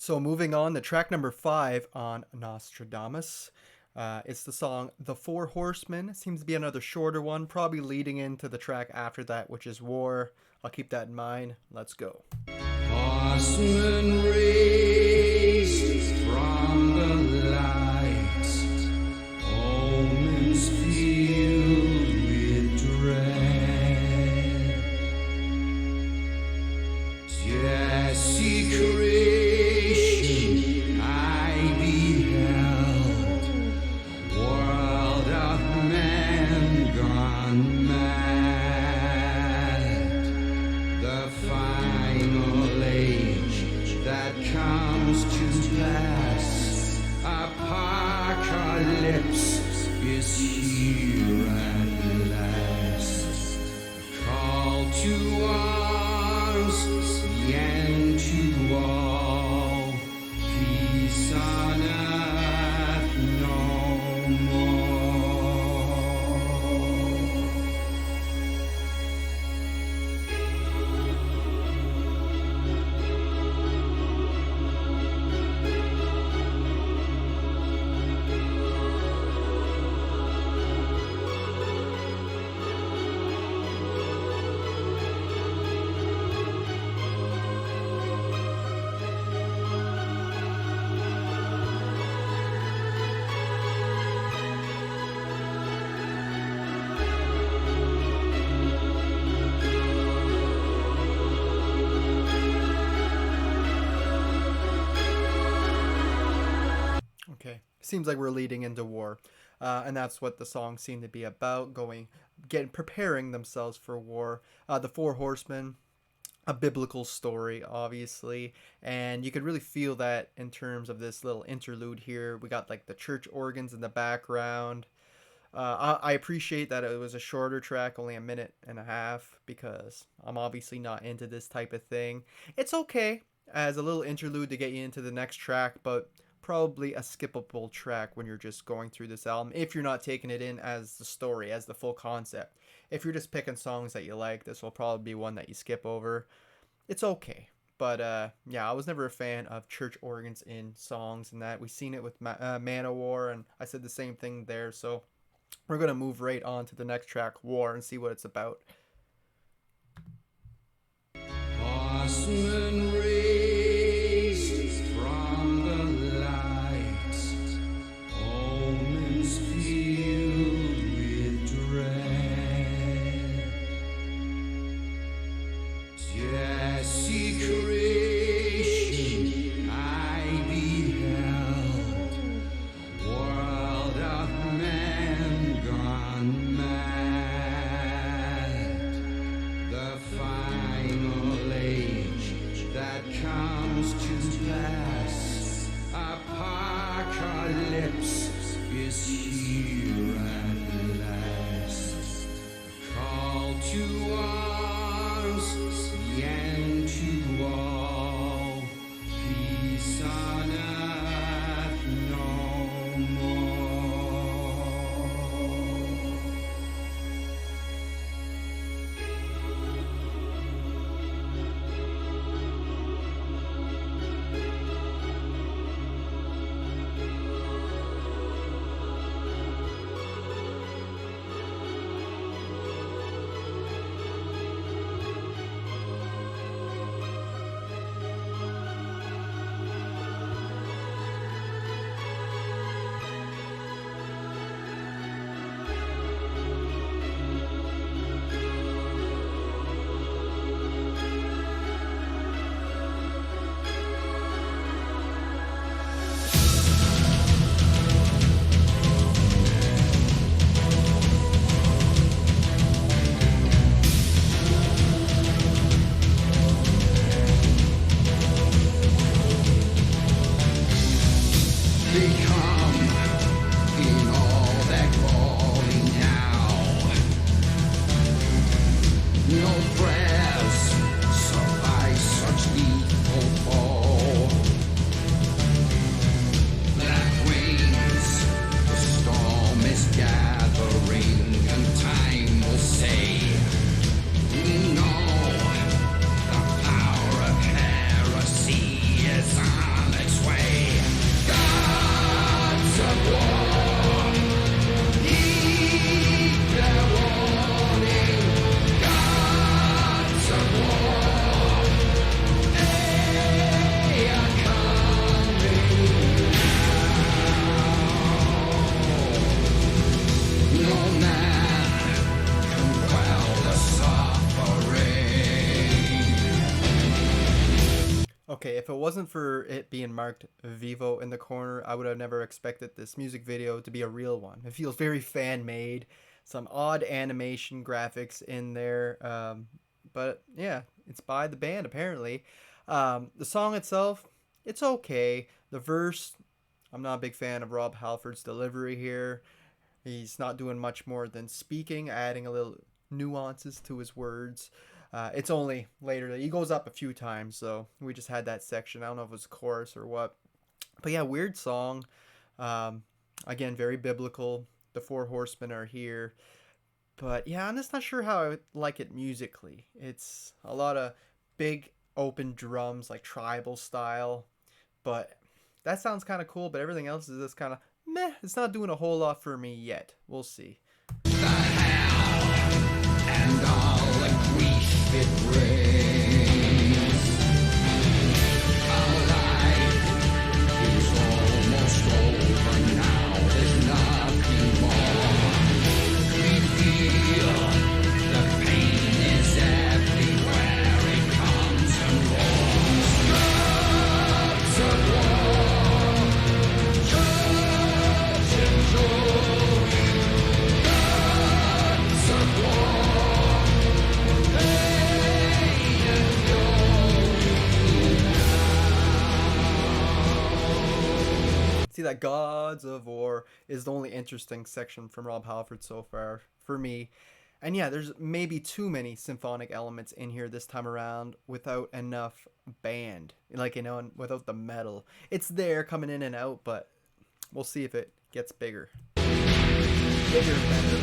So moving on to track number 5 on Nostradamus. It's the song The Four Horsemen. It seems to be another shorter one, probably leading into the track after that, which is War. I'll keep that in mind. Let's go. Horsemen raised from the light, omens filled with dread, desecration I beheld, world of man gone mad, the final age that comes to pass, apocalypse is here at last. Call to arms, the end to all, peace on earth no more. Okay, seems like we're leading into war, and that's what the song seemed to be about. Preparing themselves for war. The Four Horsemen, a biblical story, obviously, and you could really feel that in terms of this little interlude here. We got like the church organs in the background. I appreciate that it was a shorter track, only a minute and a half, because I'm obviously not into this type of thing. It's okay as a little interlude to get you into the next track, but probably a skippable track when you're just going through this album if you're not taking it in as the story, as the full concept. If you're just picking songs that you like, this will probably be one that you skip over. It's okay. But yeah, I was never a fan of church organs in songs and that. We've seen it with Man of War, and I said the same thing there. So we're going to move right on to the next track, War, and see what it's about. Horsemen raised from the light, omens filled with dread, desecration I beheld, world of man gone mad, the final age that comes to pass, apocalypse is here at last. Call to arms, the end to all, peace on earth no more. if it wasn't for it being marked Vivo in the corner, I would have never expected this music video to be a real one. It feels very fan made, some odd animation graphics in there. But yeah, it's by the band apparently. The song itself, it's okay. The verse, I'm not a big fan of Rob Halford's delivery here. He's not doing much more than speaking, adding a little nuances to his words. It's only later that he goes up a few times, so we just had that section. I don't know if it was chorus or what, but yeah, weird song. Um, Again, very biblical. The Four Horsemen are here, but yeah, I'm just not sure how I would like it musically. It's a lot of big open drums, like tribal style, but that sounds kind of cool. But everything else is just kind of meh. It's not doing a whole lot for me yet. We'll see. And all the grief it brings. Our life is almost over now. There's nothing more. We feel the pain is everywhere. It comes and goes. Gods of war, judge and joy. Gods of war. See, that Gods of War is the only interesting section from Rob Halford so far for me. And yeah, there's maybe too many symphonic elements in here this time around without enough band. Like, and without the metal. It's there coming in and out, but we'll see if it gets bigger. Bigger, better.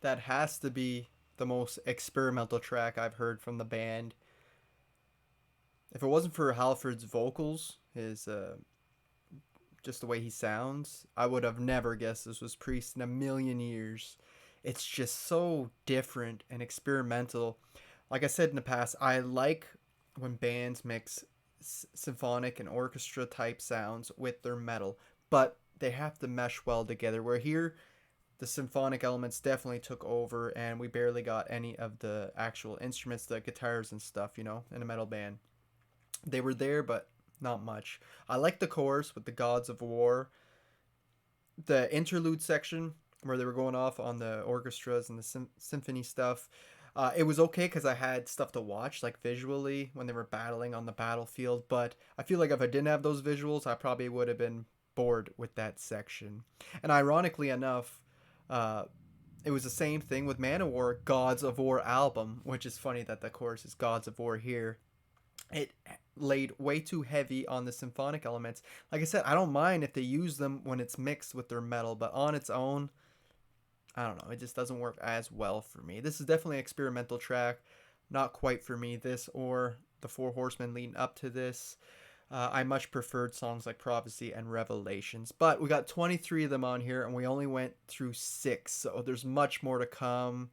That has to be the most experimental track I've heard from the band. If it wasn't for Halford's vocals, his just the way he sounds, I would have never guessed this was Priest in a million years. It's just so different and experimental. Like I said in the past, I like when bands mix symphonic and orchestra type sounds with their metal, but they have to mesh well together. Where here, the symphonic elements definitely took over, and we barely got any of the actual instruments, the guitars and stuff, in a metal band. They were there, but not much. I like the chorus with the Gods of War. The interlude section where they were going off on the orchestras and the symphony stuff. It was okay because I had stuff to watch, like visually, when they were battling on the battlefield. But I feel like if I didn't have those visuals, I probably would have been bored with that section. And ironically enough, uh, it was the same thing with Manowar Gods of War album, which is funny that the chorus is Gods of War here. It laid way too heavy on the symphonic elements. Like I said, I don't mind if they use them when it's mixed with their metal, but on its own, I don't know. It just doesn't work as well for me. This is definitely an experimental track. Not quite for me. This or the Four Horsemen leading up to this. I much preferred songs like Prophecy and Revelations. But we got 23 of them on here, and we only went through 6. So there's much more to come.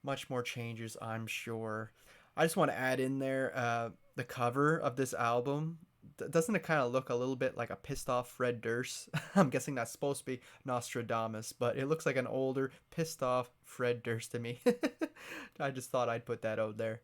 Much more changes, I'm sure. I just want to add in there the cover of this album. Doesn't it kind of look a little bit like a pissed off Fred Durst? I'm guessing that's supposed to be Nostradamus, but it looks like an older, pissed off Fred Durst to me. I just thought I'd put that out there.